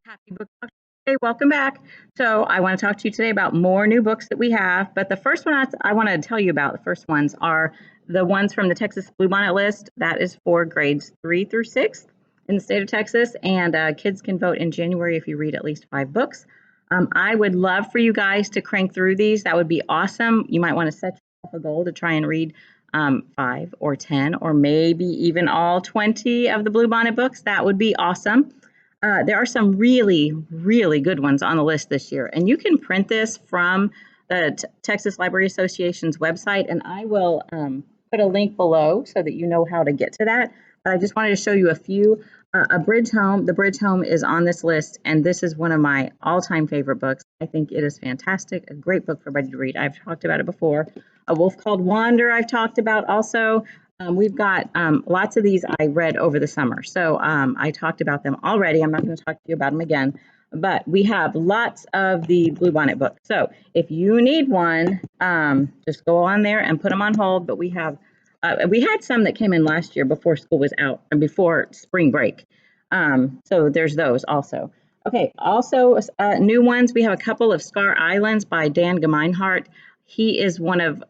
Happy Book Talk. Hey, welcome back. So, I want to talk to you today about more new books that we have. But the first one I want to tell you about, the first ones are the ones from the Texas Bluebonnet list. That is for grades 3 through 6 in the state of Texas. And kids can vote in January if you read at least 5 books. I would love for you guys to crank through these. That would be awesome. You might want to set yourself a goal to try and read 5 or 10 or maybe even all 20 of the Bluebonnet books. That would be awesome. There are some really, really good ones on the list this year, and you can print this from the Texas Library Association's website, and I will put a link below so that you know how to get to that. But I just wanted to show you a few. A Bridge Home. The Bridge Home is on this list, and this is one of my all-time favorite books. I think it is fantastic, a great book for everybody to read. I've talked about it before. A Wolf Called Wander I've talked about also. We've got lots of these I read over the summer. So I talked about them already. I'm not going to talk to you about them again. But we have lots of the Bluebonnet books. So if you need one, just go on there and put them on hold. But we had some that came in last year before school was out and before spring break. So there's those also. Okay, also new ones. We have a couple of Scar Islands by Dan Gemeinhart. He is one of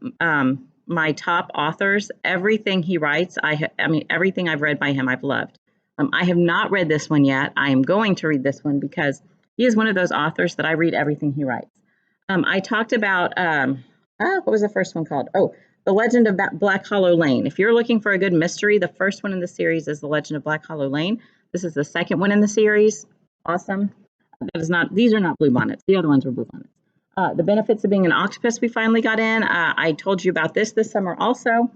my top authors. Everything he writes, I mean, everything I've read by him, I've loved. I have not read this one yet. I am going to read this one because he is one of those authors that I read everything he writes. I talked about, what was the first one called? Oh, The Legend of Black Hollow Lane. If you're looking for a good mystery, the first one in the series is The Legend of Black Hollow Lane. This is the second one in the series. Awesome. These are not Bluebonnets. The other ones were Bluebonnets. The Benefits of Being an Octopus we finally got in. I told you about this summer also.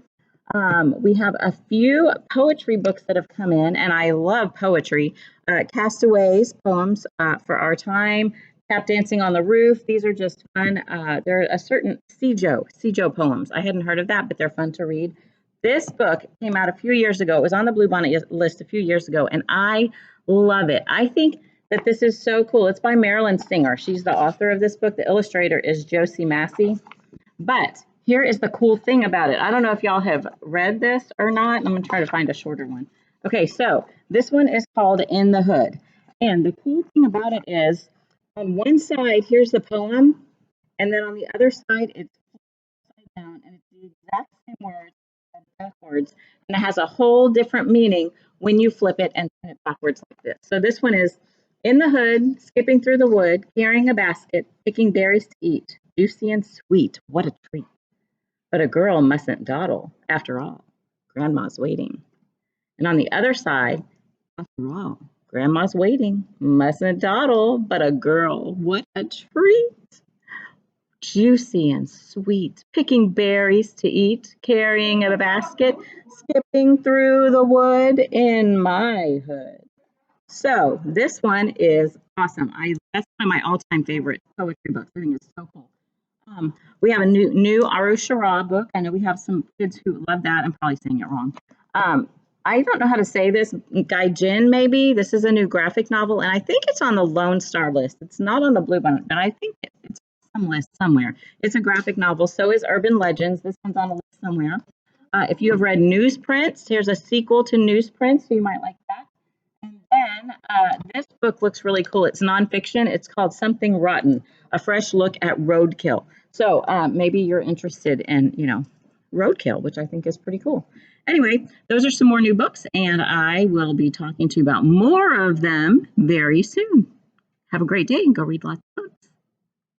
We have a few poetry books that have come in, and I love poetry. Castaways, Poems for Our Time, Tap Dancing on the Roof. These are just fun. They're a certain Sijo poems. I hadn't heard of that, but they're fun to read. This book came out a few years ago. It was on the Bluebonnet list a few years ago, and I love it. I think that this is so cool. It's by Marilyn Singer. She's the author of this book. The illustrator is Josie Massey. But here is the cool thing about it. I don't know if y'all have read this or not. I'm going to try to find a shorter one. Okay, so this one is called In the Hood. And the cool thing about it is on one side, here's the poem. And then on the other side, it's upside down. And it's the exact same words backwards. And it has a whole different meaning when you flip it and turn it backwards like this. So this one is in the hood, skipping through the wood, carrying a basket, picking berries to eat. Juicy and sweet, what a treat. But a girl mustn't dawdle. After all, Grandma's waiting. And on the other side, after all, Grandma's waiting. Mustn't dawdle, but a girl, what a treat. Juicy and sweet, picking berries to eat, carrying a basket, skipping through the wood in my hood. So this one is awesome. That's one of my all-time favorite poetry books. I think it's so cool. We have a new Aru Shara book. I know we have some kids who love that. I'm probably saying it wrong. I don't know how to say this. Gaijin, maybe. This is a new graphic novel, and I think it's on the Lone Star list. It's not on the Bluebonnet, but I think it's some list somewhere. It's a graphic novel. So is Urban Legends. This one's on a list somewhere. If you have read Newsprints, here's a sequel to Newsprints, so you might like that. And then this book looks really cool. It's nonfiction. It's called Something Rotten, a fresh look at roadkill. So maybe you're interested in, roadkill, which I think is pretty cool. Anyway, those are some more new books, and I will be talking to you about more of them very soon. Have a great day and go read lots.